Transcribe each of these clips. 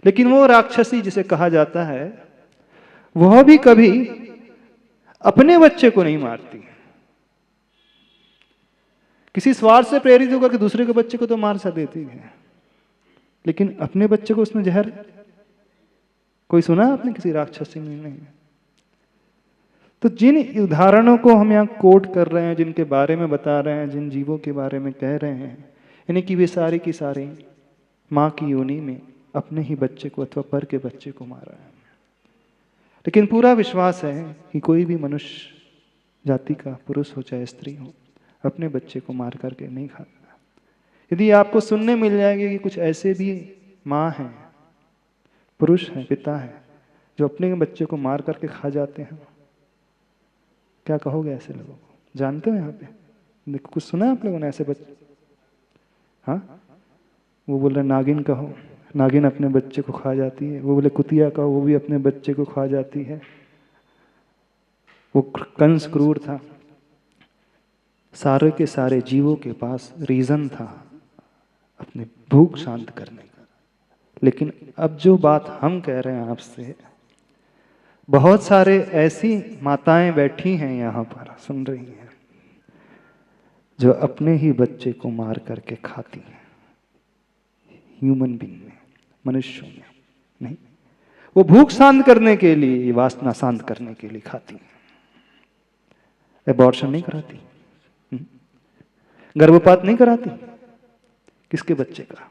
लेकिन वो राक्षसी जिसे कहा जाता है वह भी कभी अपने बच्चे को नहीं मारती। किसी स्वार्थ से प्रेरित होकर के दूसरे के बच्चे को तो मार सा देती है, लेकिन अपने बच्चे को उसने जहर, कोई सुना आपने किसी राक्षसी में? नहीं। तो जिन उदाहरणों को हम यहाँ कोट कर रहे हैं, जिनके बारे में बता रहे हैं, जिन जीवों के बारे में कह रहे हैं, यानी कि वे सारे की सारे माँ की योनि में अपने ही बच्चे को अथवा पर के बच्चे को मारा है। लेकिन पूरा विश्वास है कि कोई भी मनुष्य जाति का, पुरुष हो चाहे स्त्री हो, अपने बच्चे को मार करके नहीं खाता। यदि आपको सुनने मिल जाएगी कि कुछ ऐसे भी माँ हैं, पुरुष हैं, पिता हैं, जो अपने बच्चे को मार करके खा जाते हैं, क्या कहोगे ऐसे लोगों को? जानते हो यहाँ पे देखो, कुछ सुना है आप लोगों ने ऐसे बच्चे? हाँ, वो बोल रहे नागिन कहो, नागिन अपने बच्चे को खा जाती है। वो बोले कुतिया कहो, वो भी अपने बच्चे को खा जाती है। वो कंस क्रूर था, सारे के सारे जीवों के पास रीजन था अपनी भूख शांत करने का। लेकिन अब जो बात हम कह रहे हैं आपसे, बहुत सारे ऐसी माताएं बैठी हैं यहाँ पर, सुन रही हैं, जो अपने ही बच्चे को मार करके खाती हैं। ह्यूमन बीइंग में, मनुष्यों में नहीं, वो भूख शांत करने के लिए, वासना शांत करने के लिए खाती हैं। एबॉर्शन नहीं कराती, गर्भपात नहीं कराती। किसके बच्चे का?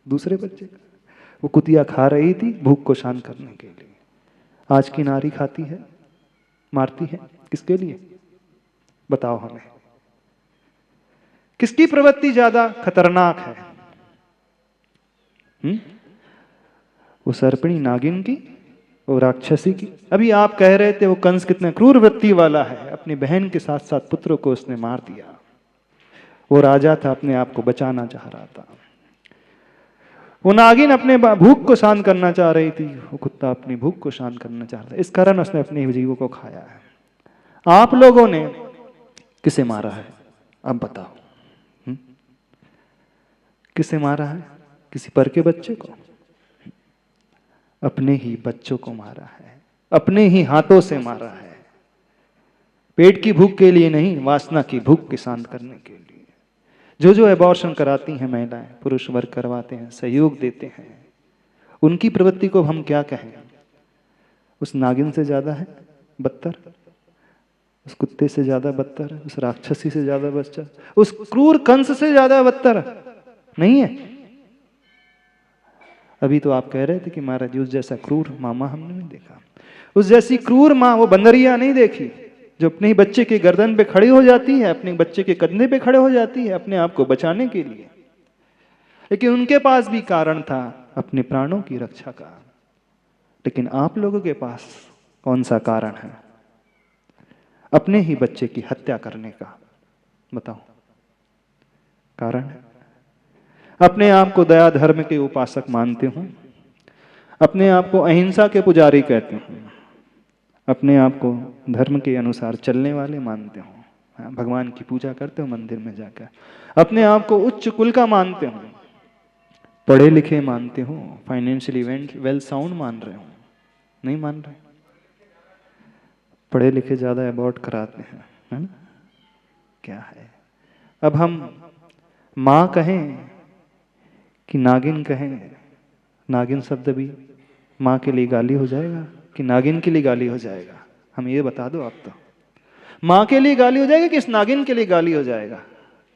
दूसरे बच्चे का। वो कुतिया खा रही थी भूख को शांत करने के लिए। आज की नारी खाती है, मारती है, किसके लिए? बताओ हमें, किसकी प्रवृत्ति ज्यादा खतरनाक है? वो सर्पिणी नागिन की, वो राक्षसी की? अभी आप कह रहे थे वो कंस कितने क्रूर वृत्ति वाला है, अपनी बहन के साथ साथ पुत्रों को उसने मार दिया। वो राजा था, अपने आप को बचाना चाह रहा था। वो नागिन अपने भूख को शांत करना चाह रही थी, वो कुत्ता अपनी भूख को शांत करना चाह रहा था। इस कारण उसने अपने जीवों को खाया है। आप लोगों ने किसे मारा है? अब बताओ, किसे मारा है? किसी पर के बच्चे को? अपने ही बच्चों को मारा है, अपने ही हाथों से मारा है। पेट की भूख के लिए नहीं, वासना की भूख के शांत करने के लिए। जो एबॉर्शन कराती हैं महिलाएं, पुरुष वर्ग करवाते हैं, सहयोग देते हैं, उनकी प्रवृत्ति को हम क्या कहें? उस नागिन से ज्यादा है बदतर, उस कुत्ते से ज्यादा बदतर, उस राक्षसी से ज्यादा बदतर, उस क्रूर कंस से ज्यादा बदतर नहीं है। अभी तो आप कह रहे थे कि महाराज उस जैसा क्रूर मामा हमने नहीं देखा, उस जैसी क्रूर माँ वो बंदरिया नहीं देखी, जो अपने ही बच्चे के गर्दन पे खड़ी हो जाती है, अपने बच्चे के कंधे पे खड़े हो जाती है अपने आप को बचाने के लिए। लेकिन उनके पास भी कारण था अपने प्राणों की रक्षा का। लेकिन आप लोगों के पास कौन सा कारण है? अपने ही बच्चे की हत्या करने का। बताओ, कारण है? अपने आप को दया धर्म के उपासक मानते हो, अपने आप को अहिंसा के पुजारी कहते हो, अपने आप को धर्म के अनुसार चलने वाले मानते हो, भगवान की पूजा करते हो मंदिर में जाकर, अपने आप को उच्च कुल का मानते हो, पढ़े लिखे मानते हो, फाइनेंशियली वेल साउंड मान रहे हो? नहीं मान रहे। पढ़े लिखे ज्यादा अबॉर्ट कराते हैं, है ना? क्या है? अब हम माँ कहें कि नागिन कहें, नागिन शब्द भी माँ के लिए गाली हो जाएगा कि नागिन के लिए गाली हो जाएगा? हम ये बता दो आप तो। माँ के लिए गाली हो जाएगा कि इस नागिन के लिए गाली हो जाएगा?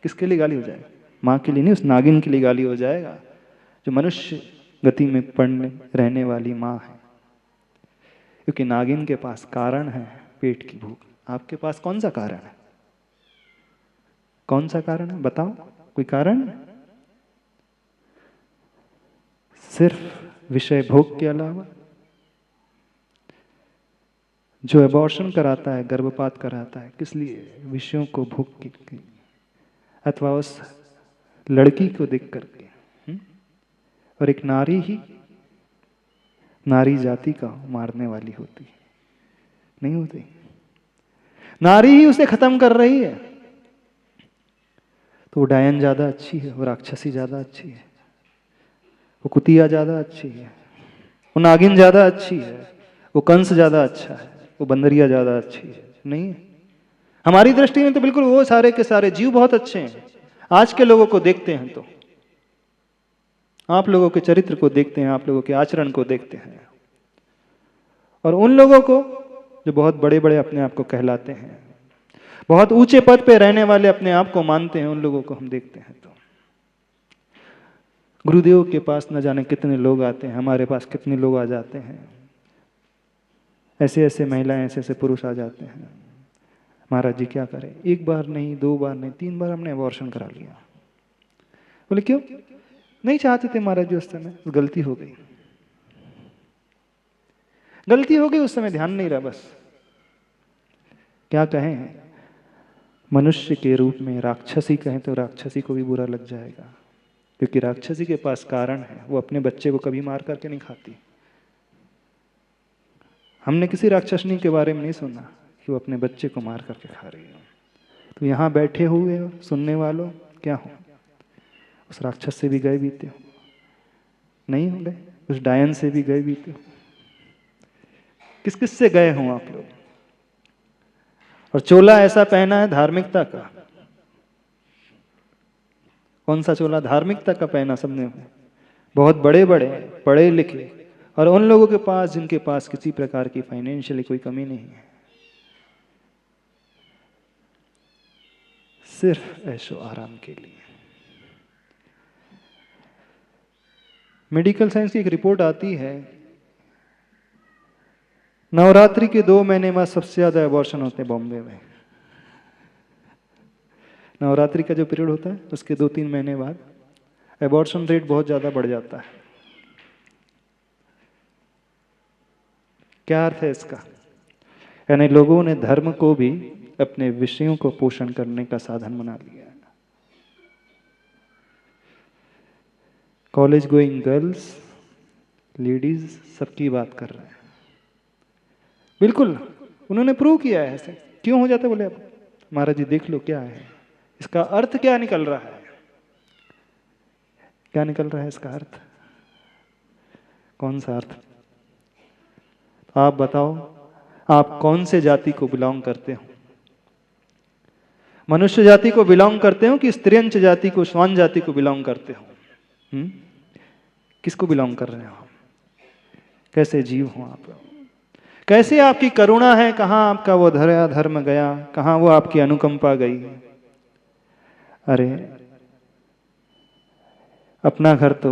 किसके लिए गाली हो जाएगा? माँ के लिए नहीं, उस नागिन के लिए गाली हो जाएगा जो मनुष्य गति में पड़ने रहने वाली माँ है। क्योंकि नागिन के पास कारण है पेट की भूख। आपके पास कौन सा कारण है? कौन सा कारण है? बताओ, कोई कारण? सिर्फ विषय भोग के अलावा? जो एबॉर्शन कराता है, गर्भपात कराता है, किस लिए? विषयों को भोग के लिए, अथवा उस लड़की को देख करके। और एक नारी ही नारी जाति का मारने वाली होती नहीं होती, नारी ही उसे खत्म कर रही है। तो वो डायन ज्यादा अच्छी है, वो राक्षसी ज्यादा अच्छी है, वो कुतिया ज्यादा अच्छी है? वो नागिन ज्यादा अच्छी है, वो कंस ज्यादा अच्छा है, वो बंदरिया ज्यादा अच्छी है? नहीं। हमारी दृष्टि में तो बिल्कुल वो सारे के सारे जीव बहुत अच्छे हैं। आज के लोगों को देखते हैं तो आप लोगों के चरित्र को देखते हैं, आप लोगों के आचरण को देखते हैं, और उन लोगों को जो बहुत बड़े बड़े अपने आप को कहलाते हैं, बहुत ऊंचे पद पे रहने वाले अपने आप को मानते हैं, उन लोगों को हम देखते हैं तो गुरुदेव के पास न जाने कितने लोग आते हैं, हमारे पास कितने लोग आ जाते हैं, ऐसे ऐसे महिलाएं, ऐसे ऐसे पुरुष आ जाते हैं। महाराज जी क्या करें, एक बार नहीं, दो बार नहीं, 3 बार हमने अबॉर्शन करा लिया। बोले क्यों? नहीं चाहते थे महाराज जी उस समय, गलती हो गई, गलती हो गई, उस समय ध्यान नहीं रहा। बस क्या कहें, मनुष्य के रूप में राक्षसी कहें तो राक्षसी को भी बुरा लग जाएगा, क्योंकि राक्षसी के पास कारण है, वो अपने बच्चे को कभी मार करके नहीं खाती। हमने किसी राक्षसनी के बारे में नहीं सुना कि वो अपने बच्चे को मार करके खा रही है। तो यहाँ बैठे हुए हो सुनने वालों, क्या हो, उस राक्षस से भी गए बीते हो? नहीं हो गए? उस डायन से भी गए बीते हो? किस किस से गए हो आप लोग? और चोला ऐसा पहना है धार्मिकता का। कौन सा चोला? धार्मिकता का पहना सबने, बहुत बड़े बड़े पढ़े लिखे, और उन लोगों के पास जिनके पास किसी प्रकार की फाइनेंशियली कोई कमी नहीं है, सिर्फ ऐशो आराम के लिए। मेडिकल साइंस की एक रिपोर्ट आती है, नवरात्रि के 2 महीने बाद सबसे ज्यादा अबॉर्शन होते हैं बॉम्बे में। नवरात्रि का जो पीरियड होता है उसके 2-3 महीने बाद अबॉर्शन रेट बहुत ज्यादा बढ़ जाता है। क्या अर्थ है इसका? यानी लोगों ने धर्म को भी अपने विषयों को पोषण करने का साधन बना लिया है। कॉलेज गोइंग गर्ल्स, लेडीज सबकी बात कर रहे हैं। बिल्कुल उन्होंने प्रूव किया है। ऐसे क्यों हो जाता है? बोले अब महाराज जी देख लो क्या है इसका अर्थ, क्या निकल रहा है, क्या निकल रहा है इसका अर्थ? कौन सा अर्थ? आप बताओ, आप कौन से जाति को बिलोंग करते हो? मनुष्य जाति को बिलोंग करते हो कि स्त्रियंच जाति को, श्वान जाति को बिलोंग करते हो? किसको बिलोंग कर रहे हो? कैसे जीव हो आप? कैसे आपकी करुणा है? कहाँ आपका वो धरा धर्म गया? कहाँ वो आपकी अनुकंपा गई? अरे अपना घर तो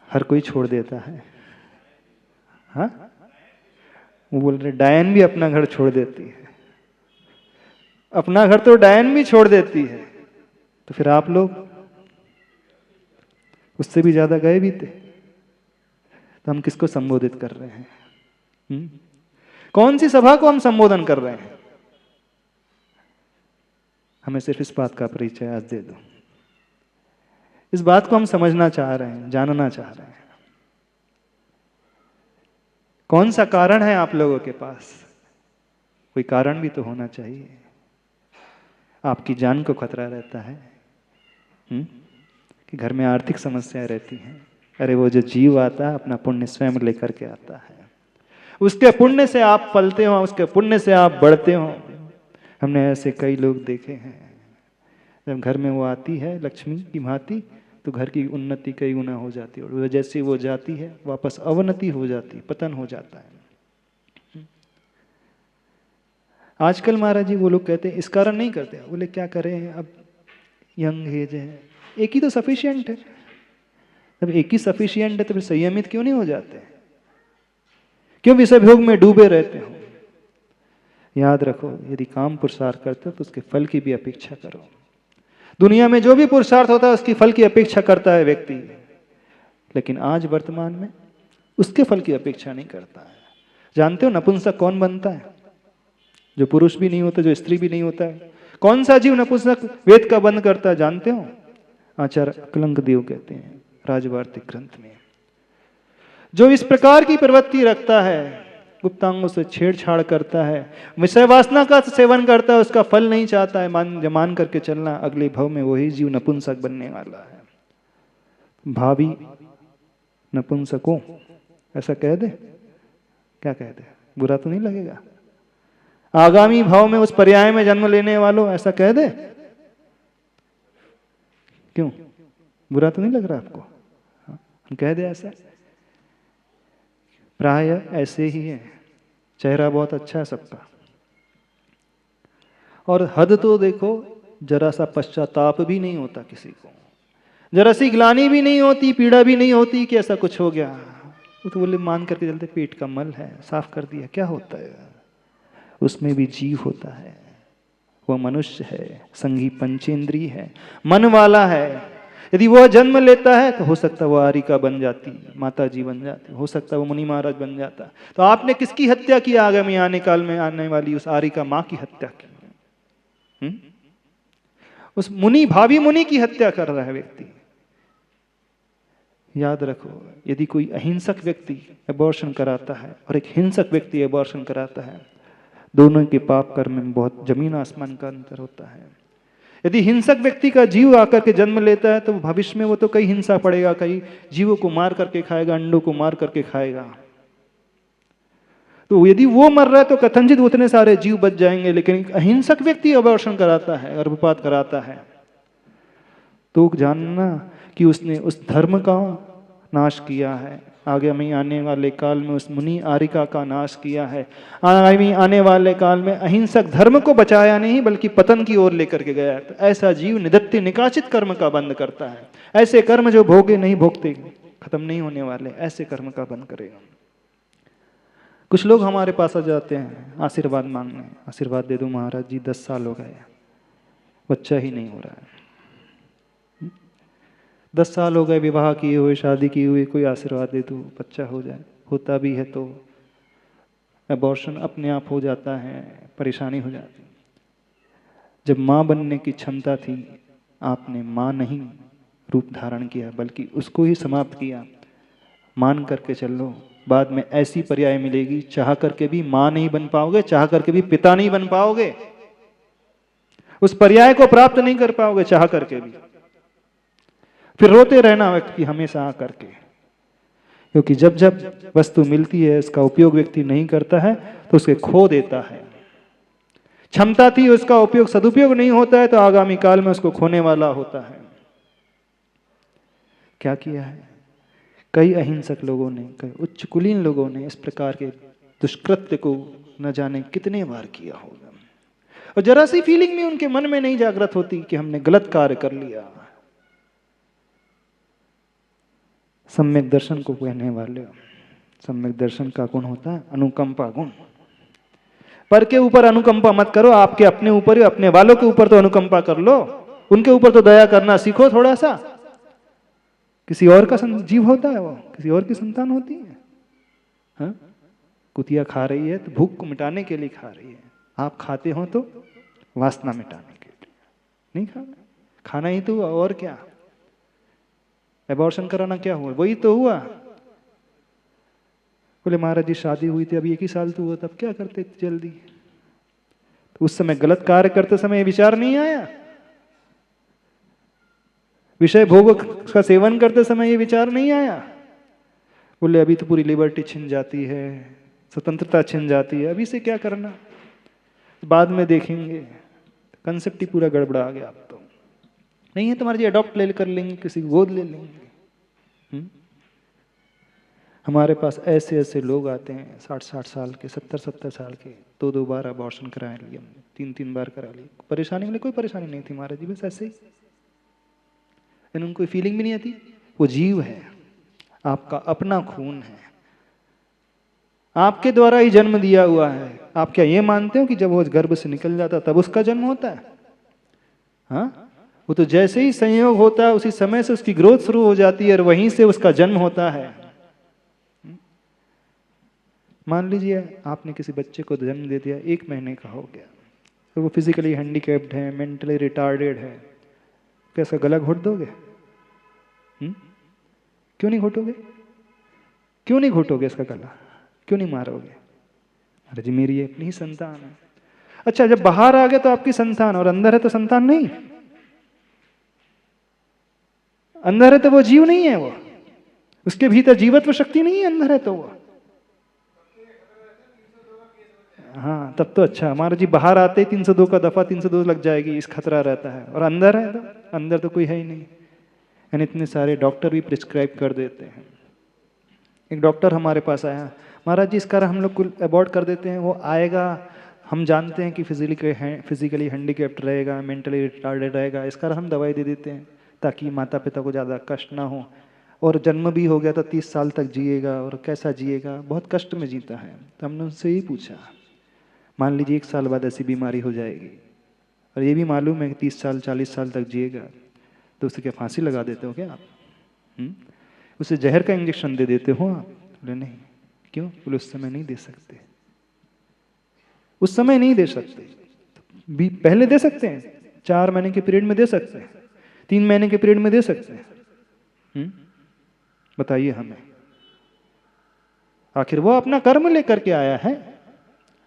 हर कोई छोड़ देता है। हाँ, वो बोल रहे डायन भी अपना घर छोड़ देती है। अपना घर तो डायन भी छोड़ देती है, तो फिर आप लोग उससे भी ज्यादा गए भी थे। तो हम किसको संबोधित कर रहे हैं? कौन सी सभा को हम संबोधन कर रहे हैं? हमें सिर्फ इस बात का परिचय आज दे दो। इस बात को हम समझना चाह रहे हैं, जानना चाह रहे हैं। कौन सा कारण है आप लोगों के पास? कोई कारण भी तो होना चाहिए। आपकी जान को खतरा रहता है कि घर में आर्थिक समस्याएं रहती हैं। अरे वो जो जीव आता है अपना पुण्य स्वयं लेकर के आता है, उसके पुण्य से आप पलते हो, उसके पुण्य से आप बढ़ते हो। हमने ऐसे कई लोग देखे हैं, जब घर में वो आती है लक्ष्मी की भांति, तो घर की उन्नति कई गुना हो जाती है, और जैसे वो जाती है वापस अवनति हो जाती, पतन हो जाता है। आजकल महाराज जी वो लोग कहते हैं इस कारण नहीं करते। बोले क्या करें, अब यंग एज है, एक ही तो सफिशिएंट है। जब एक ही सफिशिएंट है तो फिर संयमित क्यों नहीं हो जाते? क्यों विषय भोग में डूबे रहते हो? याद रखो, यदि काम पुरुषार्थ करते हो तो उसके फल की भी अपेक्षा करो। दुनिया में जो भी पुरुषार्थ होता है उसकी फल की अपेक्षा करता है व्यक्ति, लेकिन आज वर्तमान में उसके फल की अपेक्षा नहीं करता है। जानते हो नपुंसक कौन बनता है? जो पुरुष भी नहीं होता, जो स्त्री भी नहीं होता है। कौन सा जीव नपुंसक वेद का बंद करता है जानते हो? आचार्य अकलंक देव कहते हैं राजवार्तिक ग्रंथ में, जो इस प्रकार की प्रवृत्ति रखता है, गुप्तांगों से छेड़छाड़ करता है, विषय वासना का सेवन करता है, उसका फल नहीं चाहता है, मान करके चलना, अगले भव में वही जीव नपुंसक बनने वाला है। भावी नपुंसकों, ऐसा कह दे, क्या कह दे, बुरा तो नहीं लगेगा? आगामी भाव में उस पर्याय में जन्म लेने वालों, ऐसा कह दे, क्यों, बुरा तो नहीं लग रहा आपको? हम कह दे ऐसा, प्राय ऐसे ही है। चेहरा बहुत अच्छा है सबका, और हद तो देखो, जरा सा पश्चाताप भी नहीं होता किसी को, जरा सी ग्लानि भी नहीं होती, पीड़ा भी नहीं होती कि ऐसा कुछ हो गया। वो तो बोले मान करके चलते, पेट का मल है, साफ कर दिया, क्या होता है, उसमें भी जीव होता है, वो मनुष्य है, संगी पंचेंद्रिय है, मन वाला है। यदि वो जन्म लेता है तो हो सकता है वो आरिका बन जाती, माता जी बन जाती, हो सकता है वो मुनि महाराज बन जाता। तो आपने किसकी हत्या की? आगामी आने काल में आने वाली उस आरिका माँ की हत्या की। उस मुनि, भावी मुनि की हत्या कर रहा है व्यक्ति। याद रखो, यदि कोई अहिंसक व्यक्ति अबॉर्शन कराता है और एक हिंसक व्यक्ति अबॉर्शन कराता है, दोनों के पाप कर्म में बहुत जमीन आसमान का अंतर होता है। यदि हिंसक व्यक्ति का जीव आकर के जन्म लेता है तो भविष्य में वो तो कई हिंसा पड़ेगा, कई जीवों को मार करके खाएगा, अंडों को मार करके खाएगा। तो यदि वो मर रहा है तो कथनचित उतने सारे जीव बच जाएंगे। लेकिन अहिंसक व्यक्ति अबॉर्शन कराता है, गर्भपात कराता है, तो जानना कि उसने उस धर्म का नाश किया है। आगामी आने वाले काल में उस मुनि आरिका का नाश किया है। आगामी आने वाले काल में अहिंसक धर्म को बचाया नहीं बल्कि पतन की ओर लेकर के गया। तो ऐसा जीव निदत्ति निकाचित कर्म का बंद करता है। ऐसे कर्म जो भोगे नहीं भोगते, खत्म नहीं होने वाले, ऐसे कर्म का बंद करेगा। कुछ लोग हमारे पास आ जाते हैं आशीर्वाद मांगने, आशीर्वाद दे दो महाराज जी, 10 साल हो गए, बच्चा ही नहीं हो रहा है। 10 साल हो गए विवाह किए हुए, शादी की हुई, कोई आशीर्वाद दे दो बच्चा हो जाए। होता भी है तो अबॉर्शन अपने आप हो जाता है, परेशानी हो जाती। जब माँ बनने की क्षमता थी, आपने माँ नहीं रूप धारण किया बल्कि उसको ही समाप्त किया। मान करके चलो, बाद में ऐसी पर्याय मिलेगी, चाह करके भी माँ नहीं बन पाओगे, चाह करके भी पिता नहीं बन पाओगे, उस पर्याय को प्राप्त नहीं कर पाओगे चाह करके भी। फिर रोते रहना व्यक्ति हमेशा आकर के, क्योंकि जब जब वस्तु मिलती है उसका उपयोग व्यक्ति नहीं करता है तो उसे खो देता है। क्षमता थी, उसका उपयोग सदुपयोग नहीं होता है तो आगामी काल में उसको खोने वाला होता है। क्या किया है कई अहिंसक लोगों ने, कई उच्च कुलीन लोगों ने इस प्रकार के दुष्कृत्य को न जाने कितने बार किया होगा, और जरा सी फीलिंग भी उनके मन में नहीं जागृत होती कि हमने गलत कार्य कर लिया। सम्यक दर्शन को कहने वाले हो, सम्यक दर्शन का गुण होता है अनुकंपा गुण। पर के ऊपर अनुकंपा मत करो, आपके अपने ऊपर ही, अपने वालों के ऊपर तो अनुकंपा कर लो, उनके ऊपर तो दया करना सीखो थोड़ा सा। किसी और का जीव होता है, वो किसी और की संतान होती है। हाँ? कुतिया खा रही है तो भूख को मिटाने के लिए खा रही है, आप खाते हो तो वासना मिटाने के लिए नहीं खाना, खाना ही तो हुआ और क्या। एबॉर्शन कराना क्या हुआ, वही तो हुआ। बोले महाराज जी शादी हुई थी अभी 1 ही साल तो हुआ, तब क्या करते जल्दी? तो उस समय गलत कार्य करते समय ये विचार नहीं आया, विषय भोग का सेवन करते समय ये विचार नहीं आया। बोले अभी तो पूरी लिबर्टी छिन जाती है, स्वतंत्रता छिन जाती है, अभी से क्या करना, बाद में देखेंगे। कंसेप्ट ही पूरा गड़बड़ा गया। आप तो नहीं है तुम्हारे जी, अडॉप्ट ले कर लेंगे, किसी को गोद ले लेंगे। हमारे पास ऐसे ऐसे लोग आते हैं 60-60 साल के, 70-70 साल के, 2-2 बार अबॉर्शन करा लिए, 3-3 बार करा लिए। परेशानी वाली कोई परेशानी नहीं थी महाराज जी, बस ऐसे ही। उनको कोई फीलिंग भी नहीं आती। वो जीव है, आपका अपना खून है, आपके द्वारा ही जन्म दिया हुआ है। आप क्या ये मानते हो कि जब वो गर्भ से निकल जाता तब उसका जन्म होता है? हाँ, वो तो जैसे ही संयोग होता है उसी समय से उसकी ग्रोथ शुरू हो जाती है और वहीं से उसका जन्म होता है। मान लीजिए आपने किसी बच्चे को जन्म दे दिया, 1 महीने का हो गया, तो वो फिजिकली हैंडीकैप्ड है, मेंटली रिटार्डेड है, कैसा गला घोट दोगे? क्यों नहीं घोटोगे? क्यों नहीं घोटोगे इसका गला? क्यों नहीं मारोगे? अरे जी मेरी अपनी ही संतान है। अच्छा, जब बाहर आ गए तो आपकी संतान, और अंदर है तो संतान नहीं, अंदर है तो वो जीव नहीं है। वो उसके भीतर जीवत्व शक्ति नहीं है, अंदर है तो वो। हाँ तब तो अच्छा। हमारा जी बाहर आते ही 302 का दफा 302 लग जाएगी, इस खतरा रहता है। और अंदर है तो अंदर तो कोई है ही नहीं। यानी इतने सारे डॉक्टर भी प्रिस्क्राइब कर देते हैं। एक डॉक्टर हमारे पास आया, महाराज जी इसका हम लोग को अबॉर्ट कर देते हैं, वो आएगा, हम जानते हैं कि फिजिकली हैंडीकैप्ड रहेगा, मेंटली रिटार्डेड रहेगा, इसका हम दवाई दे देते हैं ताकि माता पिता को ज़्यादा कष्ट ना हो, और जन्म भी हो गया तो 30 साल तक जिएगा, और कैसा जिएगा, बहुत कष्ट में जीता है। तो हमने उनसे ही पूछा, मान लीजिए 1 साल बाद ऐसी बीमारी हो जाएगी और ये भी मालूम है कि 30 साल 40 साल तक जिएगा, तो उसे क्या फांसी लगा देते हो क्या आप? उसे जहर का इंजेक्शन दे देते हो आप? बोले नहीं। क्यों? बोले उस समय नहीं दे सकते, उस समय नहीं दे सकते, भी पहले दे सकते हैं, 4 महीने के पीरियड में दे सकते हैं, 3 महीने के पीरियड में दे सकते हैं। बताइए हमें, आखिर वो अपना कर्म लेकर के आया है,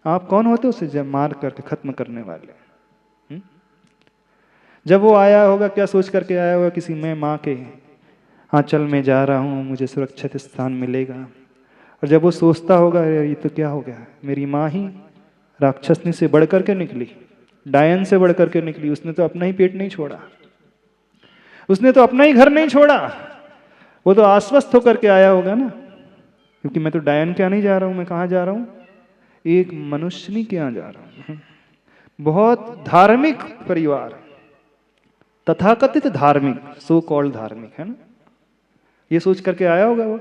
आप कौन होते उसे जब मार करके खत्म करने वाले? जब वो आया होगा क्या सोच करके आया होगा, किसी मैं माँ के आंचल में जा रहा हूँ, मुझे सुरक्षित स्थान मिलेगा। और जब वो सोचता होगा ये तो क्या हो गया, मेरी माँ ही राक्षसनी से बढ़ करके निकली, डायन से बढ़ करके निकली, उसने तो अपना ही पेट नहीं छोड़ा, उसने तो अपना ही घर नहीं छोड़ा, वो तो आश्वस्त होकर के आया होगा ना, क्योंकि मैं तो डायन के यहाँ नहीं जा रहा हूँ, मैं कहाँ जा रहा हूँ, एक मनुष्यनी के यहाँ जा रहा हूँ। बहुत धार्मिक परिवार, तथाकथित धार्मिक, सो कॉल्ड धार्मिक, है ना, ये सोच करके आया होगा वो,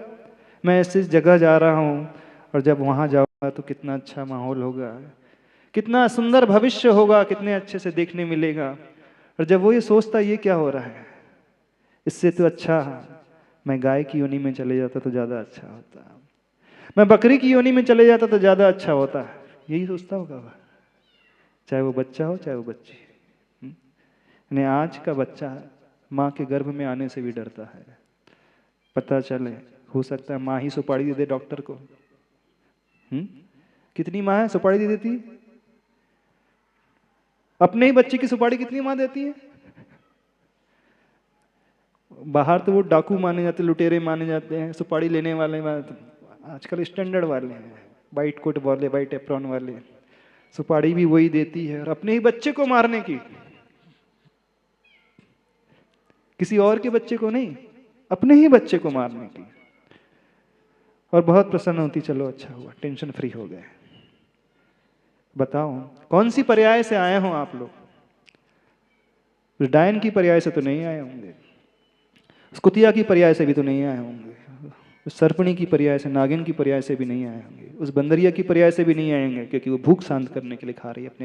मैं ऐसी जगह जा रहा हूँ और जब वहाँ जाऊँगा तो कितना अच्छा माहौल होगा, कितना सुंदर भविष्य होगा, कितने अच्छे से देखने मिलेगा। और जब वो ये सोचता ये क्या हो रहा है, इससे तो अच्छा मैं गाय की योनि में चले जाता तो ज़्यादा अच्छा होता, मैं बकरी की योनि में चले जाता तो ज़्यादा अच्छा होता, यही सोचता होगा वह, चाहे वो बच्चा हो चाहे वो बच्ची। यानी आज का बच्चा माँ के गर्भ में आने से भी डरता है, पता चले हो सकता है माँ ही सुपारी दे दे डॉक्टर को। कितनी माँ है सुपारी दे देती है? अपने ही बच्चे की सुपारी कितनी माँ देती है? बाहर तो वो डाकू माने जाते, लुटेरे माने जाते हैं, सुपारी लेने वाले आजकल स्टैंडर्ड वाले हैं, वाइट कोट वाले, वाइट एप्रॉन वाले, सुपारी भी वही देती है, और अपने ही बच्चे को मारने की, किसी और के बच्चे को नहीं, अपने ही बच्चे को मारने की। और बहुत प्रसन्न होती, चलो अच्छा हुआ, टेंशन फ्री हो गए। बताओ कौन सी पर्याय से आए हो आप लोग? डायन की पर्याय से तो नहीं आए होंगे, कुतिया की पर्याय से भी तो नहीं आए होंगे, उस सर्पणी की पर्याय से, नागिन की पर्याय से भी नहीं आए होंगे, उस बंदरिया की पर्याय से भी नहीं आएंगे, क्योंकि वो भूख शांत करने के लिए खा रही है अपने